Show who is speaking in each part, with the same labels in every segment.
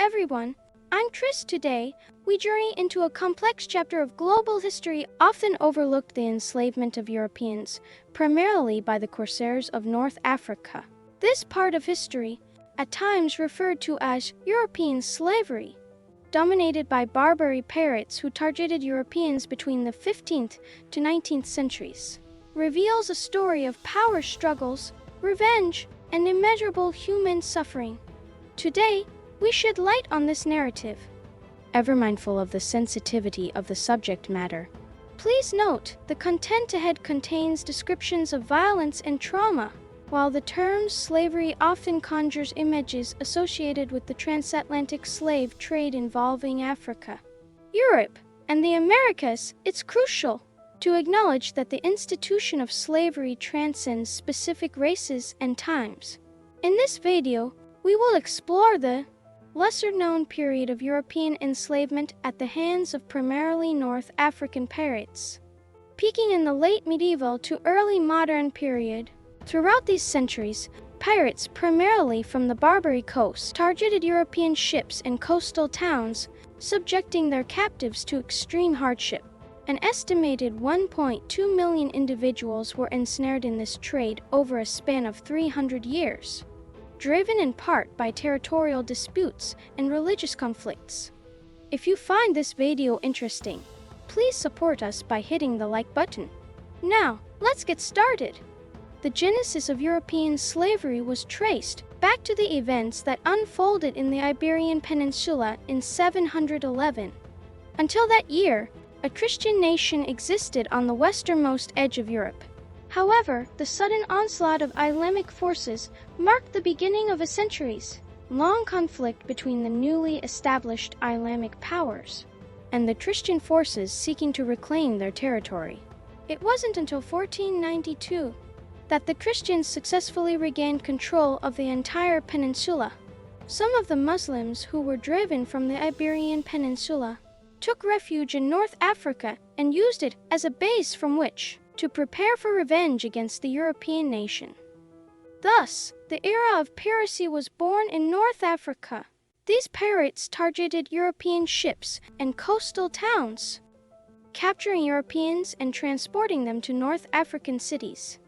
Speaker 1: everyone, I'm Tris. Today, we journey into a complex chapter of global history often overlooked: the enslavement of Europeans, primarily by the corsairs of North Africa. This part of history, at times referred to as European slavery, dominated by Barbary pirates who targeted Europeans between the 15th to 19th centuries, reveals a story of power struggles, revenge, and immeasurable human suffering. Today, we shed light on this narrative, ever mindful of the sensitivity of the subject matter. Please note, the content ahead contains descriptions of violence and trauma. While the term slavery often conjures images associated with the transatlantic slave trade involving Africa, Europe, and the Americas, it's crucial to acknowledge that the institution of slavery transcends specific races and times. In this video, we will explore the lesser-known period of European enslavement at the hands of primarily North African pirates, peaking in the late medieval to early modern period. Throughout these centuries, pirates primarily from the Barbary coast targeted European ships and coastal towns, subjecting their captives to extreme hardship. An estimated 1.2 million individuals were ensnared in this trade over a span of 300 years, driven in part by territorial disputes and religious conflicts. If you find this video interesting, please support us by hitting the like button. Now, let's get started. The genesis of European slavery was traced back to the events that unfolded in the Iberian Peninsula in 711. Until that year, a Christian nation existed on the westernmost edge of Europe. However, the sudden onslaught of Islamic forces marked the beginning of a centuries-long conflict between the newly established Islamic powers and the Christian forces seeking to reclaim their territory. It wasn't until 1492 that the Christians successfully regained control of the entire peninsula. Some of the Muslims who were driven from the Iberian Peninsula took refuge in North Africa and used it as a base from which to prepare for revenge against the European nation. Thus, the era of piracy was born in North Africa. These pirates targeted European ships and coastal towns, capturing Europeans and transporting them to North African cities.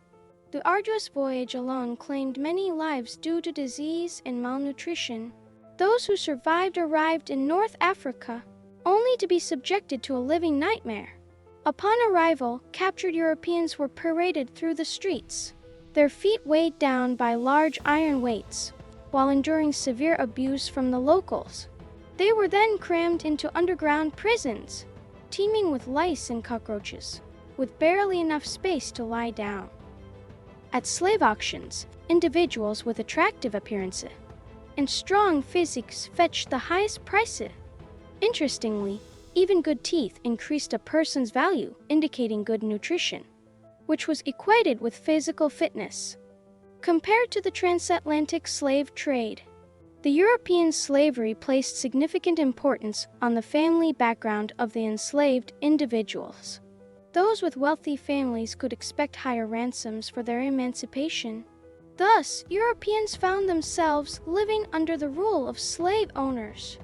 Speaker 1: The arduous voyage alone claimed many lives due to disease and malnutrition. Those who survived arrived in North Africa only to be subjected to a living nightmare. Upon arrival, captured Europeans were paraded through the streets, their feet weighed down by large iron weights, while enduring severe abuse from the locals. They were then crammed into underground prisons, teeming with lice and cockroaches, with barely enough space to lie down. At slave auctions, individuals with attractive appearances and strong physiques fetched the highest prices. Interestingly, even good teeth increased a person's value, indicating good nutrition, which was equated with physical fitness. Compared to the transatlantic slave trade, the European slavery placed significant importance on the family background of the enslaved individuals. Those with wealthy families could expect higher ransoms for their emancipation. Thus, Europeans found themselves living under the rule of slave owners.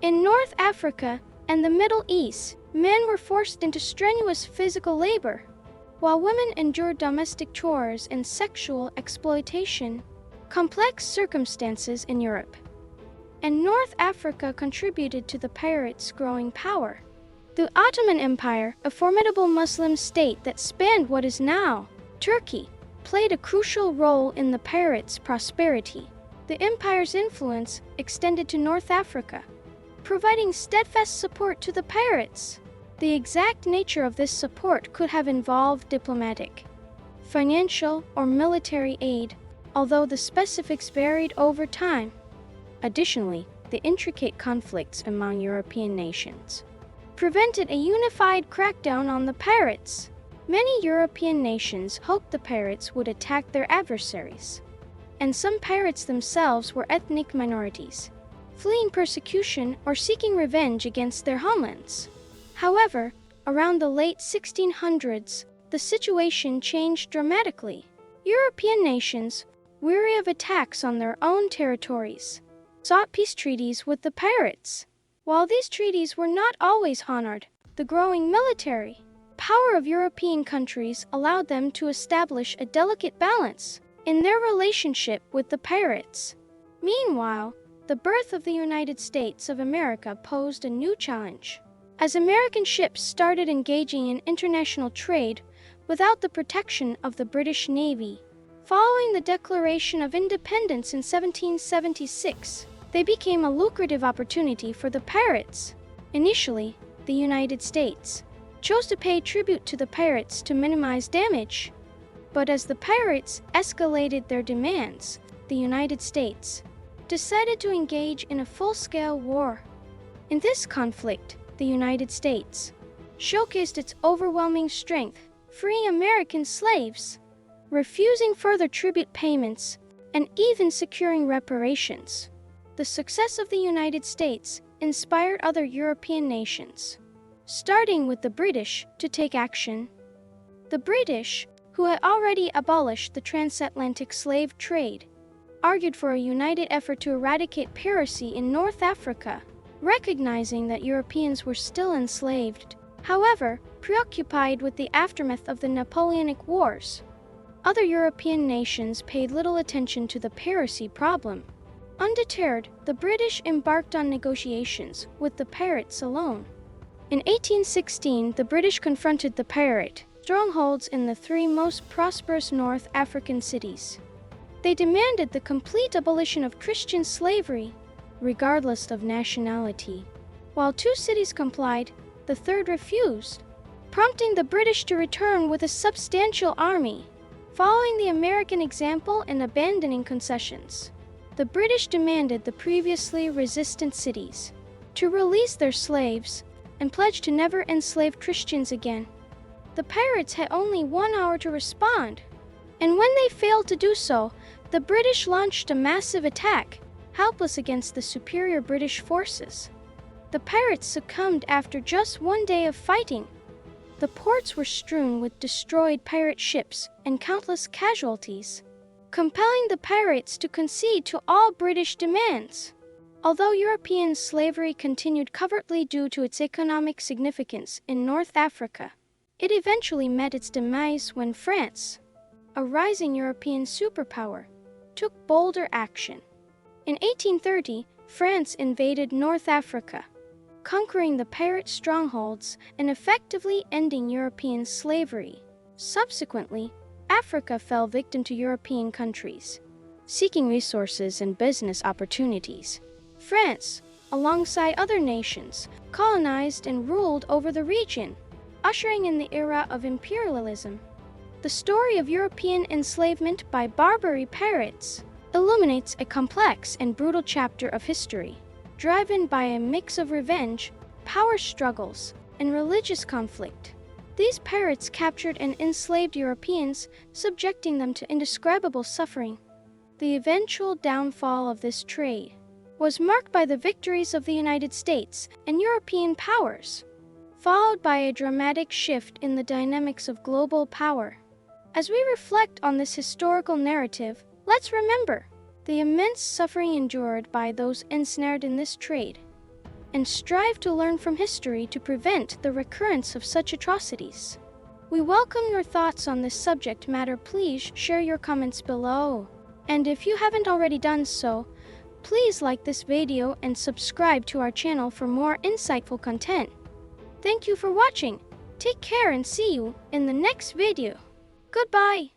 Speaker 1: In North Africa and the Middle East, men were forced into strenuous physical labor, while women endured domestic chores and sexual exploitation. Complex circumstances in Europe and North Africa contributed to the pirates' growing power. The Ottoman Empire, a formidable Muslim state that spanned what is now Turkey, played a crucial role in the pirates' prosperity. The empire's influence extended to North Africa, providing steadfast support to the pirates. The exact nature of this support could have involved diplomatic, financial, or military aid, although the specifics varied over time. Additionally, the intricate conflicts among European nations prevented a unified crackdown on the pirates. Many European nations hoped the pirates would attack their adversaries, and some pirates themselves were ethnic minorities, fleeing persecution or seeking revenge against their homelands. However, around the late 1600s, the situation changed dramatically. European nations, weary of attacks on their own territories, sought peace treaties with the pirates. While these treaties were not always honored, the growing military power of European countries allowed them to establish a delicate balance in their relationship with the pirates. Meanwhile, the birth of the United States of America posed a new challenge. As American ships started engaging in international trade without the protection of the British Navy. Following the Declaration of Independence in 1776, they became a lucrative opportunity for the pirates. Initially, the United States chose to pay tribute to the pirates to minimize damage. But as the pirates escalated their demands, the United States decided to engage in a full-scale war. In this conflict, the United States showcased its overwhelming strength, freeing American slaves, refusing further tribute payments, and even securing reparations. The success of the United States inspired other European nations, starting with the British, to take action. The British, who had already abolished the transatlantic slave trade, argued for a united effort to eradicate piracy in North Africa, recognizing that Europeans were still enslaved. However, preoccupied with the aftermath of the Napoleonic Wars, other European nations paid little attention to the piracy problem. Undeterred, the British embarked on negotiations with the pirates alone. In 1816, the British confronted the pirate strongholds in the three most prosperous North African cities. They demanded the complete abolition of Christian slavery, regardless of nationality. While two cities complied, the third refused, prompting the British to return with a substantial army. Following the American example and abandoning concessions, the British demanded the previously resistant cities to release their slaves and pledge to never enslave Christians again. The pirates had only 1 hour to respond, and when they failed to do so, the British launched a massive attack, helpless against the superior British forces. The pirates succumbed after just 1 day of fighting. The ports were strewn with destroyed pirate ships and countless casualties, compelling the pirates to concede to all British demands. Although European slavery continued covertly due to its economic significance in North Africa, it eventually met its demise when France, a rising European superpower, took bolder action. In 1830, France invaded North Africa, conquering the pirate strongholds and effectively ending European slavery. Subsequently, Africa fell victim to European countries seeking resources and business opportunities. France, alongside other nations, colonized and ruled over the region, ushering in the era of imperialism. The story of European enslavement by Barbary pirates illuminates a complex and brutal chapter of history, driven by a mix of revenge, power struggles, and religious conflict. These pirates captured and enslaved Europeans, subjecting them to indescribable suffering. The eventual downfall of this trade was marked by the victories of the United States and European powers, followed by a dramatic shift in the dynamics of global power. As we reflect on this historical narrative, let's remember the immense suffering endured by those ensnared in this trade, and strive to learn from history to prevent the recurrence of such atrocities. We welcome your thoughts on this subject matter. Please share your comments below. And if you haven't already done so, please like this video and subscribe to our channel for more insightful content. Thank you for watching. Take care and see you in the next video. Goodbye.